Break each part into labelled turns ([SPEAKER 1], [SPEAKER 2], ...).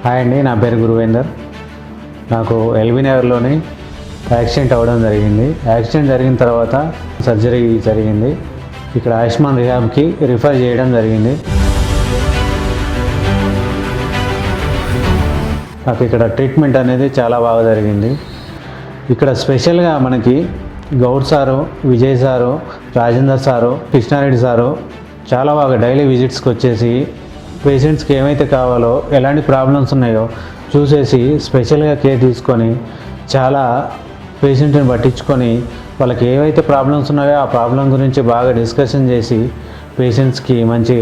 [SPEAKER 1] Hi అండి, నా పేరు గురువేందర్. నాకు ఎల్బీ నగర్లోని యాక్సిడెంట్ అవ్వడం జరిగింది. యాక్సిడెంట్ జరిగిన తర్వాత సర్జరీ జరిగింది. ఇక్కడ ఆయుష్మాన్ రిహాబ్కి రిఫర్ చేయడం జరిగింది. నాకు ఇక్కడ ట్రీట్మెంట్ అనేది చాలా బాగా జరిగింది. ఇక్కడ స్పెషల్గా మనకి Goud sir, Vijay sir, Rajender sir, Krishna Reddy sir చాలా బాగా డైలీ విజిట్స్కి వచ్చేసి పేషెంట్స్కి ఏమైతే కావాలో, ఎలాంటి ప్రాబ్లమ్స్ ఉన్నాయో చూసేసి స్పెషల్గా కేర్ తీసుకొని చాలా పేషెంట్ని పట్టించుకొని వాళ్ళకి ఏవైతే ప్రాబ్లమ్స్ ఉన్నాయో ఆ ప్రాబ్లం గురించి బాగా డిస్కషన్ చేసి పేషెంట్స్కి మంచి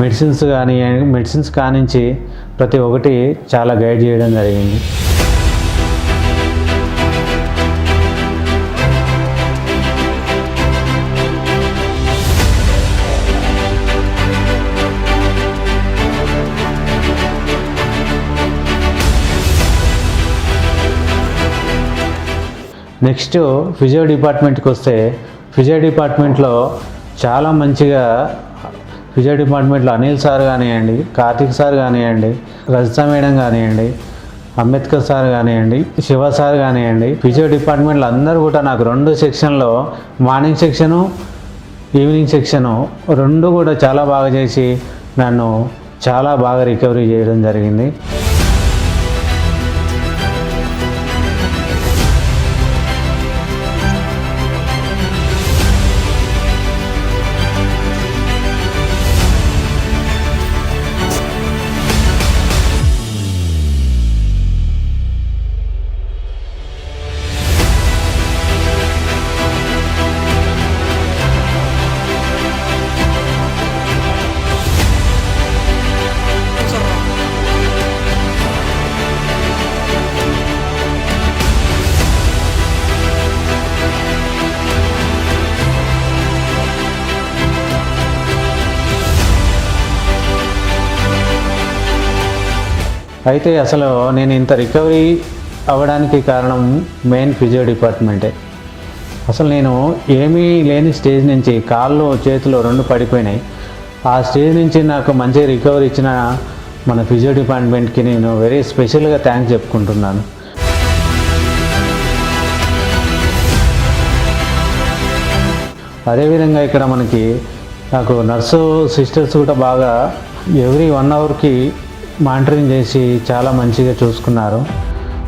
[SPEAKER 1] మెడిసిన్స్ కానించి ప్రతి ఒక్కటి చాలా గైడ్ చేయడం జరిగింది. నెక్స్ట్ ఫిజియో డిపార్ట్మెంట్కి వస్తే, ఫిజియో డిపార్ట్మెంట్లో చాలా మంచిగా ఫిజియో డిపార్ట్మెంట్లో అనిల్ సార్ కానివ్వండి, కార్తిక్ సార్ కానివ్వండి, రజిత మేడం కానివ్వండి, అంబేద్కర్ సార్ కానివ్వండి, శివ సార్ కానివ్వండి, ఫిజియో డిపార్ట్మెంట్లో అందరూ కూడా నాకు 2 సెక్షన్లో మార్నింగ్ సెక్షను, ఈవినింగ్ సెక్షను 2 కూడా చాలా బాగా చేసి నన్ను చాలా బాగా రికవరీ చేయడం జరిగింది. అయితే అసలు నేను ఇంత రికవరీ అవ్వడానికి కారణం మెయిన్ ఫిజియో డిపార్ట్మెంటే. అసలు నేను ఏమీ లేని స్టేజ్ నుంచి కాళ్ళు చేతులు 2 పడిపోయినాయి. ఆ స్టేజ్ నుంచి నాకు మంచి రికవరీ ఇచ్చిన మన ఫిజియో డిపార్ట్మెంట్కి నేను వెరీ స్పెషల్గా థ్యాంక్స్ చెప్పుకుంటున్నాను. అదేవిధంగా ఇక్కడ మనకి నాకు నర్సు సిస్టర్స్ కూడా బాగా ఎవ్రీ 1 అవర్కి మానిటరింగ్ చేసి చాలా మంచిగా చూసుకున్నారు.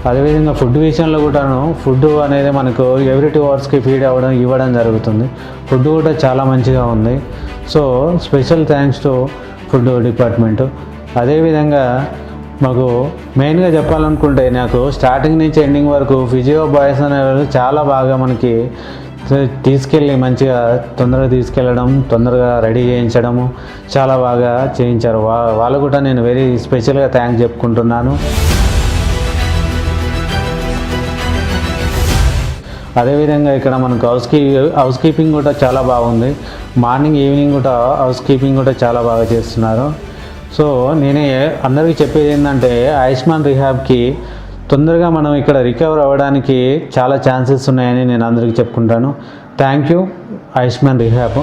[SPEAKER 1] అదేవిధంగా ఫుడ్ విషయంలో కూడాను ఫుడ్ అనేది మనకు ఎవ్రీ 2 అవర్స్కి ఫీడ్ ఇవ్వడం జరుగుతుంది. ఫుడ్ కూడా చాలా మంచిగా ఉంది. So special thanks to food department. అదేవిధంగా మాకు మెయిన్గా చెప్పాలనుకుంటే, నాకు స్టార్టింగ్ నుంచి ఎండింగ్ వరకు ఫిజియో బాయ్స్ అనేవాళ్ళు చాలా బాగా మనకి తీసుకెళ్ళి మంచిగా తొందరగా తీసుకెళ్ళడం, తొందరగా రెడీ చేయించడము చాలా బాగా చేయించారు. వాళ్ళు కూడా నేను వెరీ స్పెషల్గా థ్యాంక్స్ చెప్పుకుంటున్నాను. అదేవిధంగా ఇక్కడ మనకు హౌస్ కీపింగ్ కూడా చాలా బాగుంది. మార్నింగ్ ఈవినింగ్ కూడా హౌస్ కీపింగ్ కూడా చాలా బాగా చేస్తున్నారు. సో నేనే అందరికీ చెప్పేది ఏంటంటే, ఆయుష్మాన్ రిహాబ్కి తొందరగా మనం ఇక్కడ రికవర్ అవ్వడానికి చాలా ఛాన్సెస్ ఉన్నాయని నేను అందరికీ చెప్పుకుంటాను. Thank you Ayushman rehab.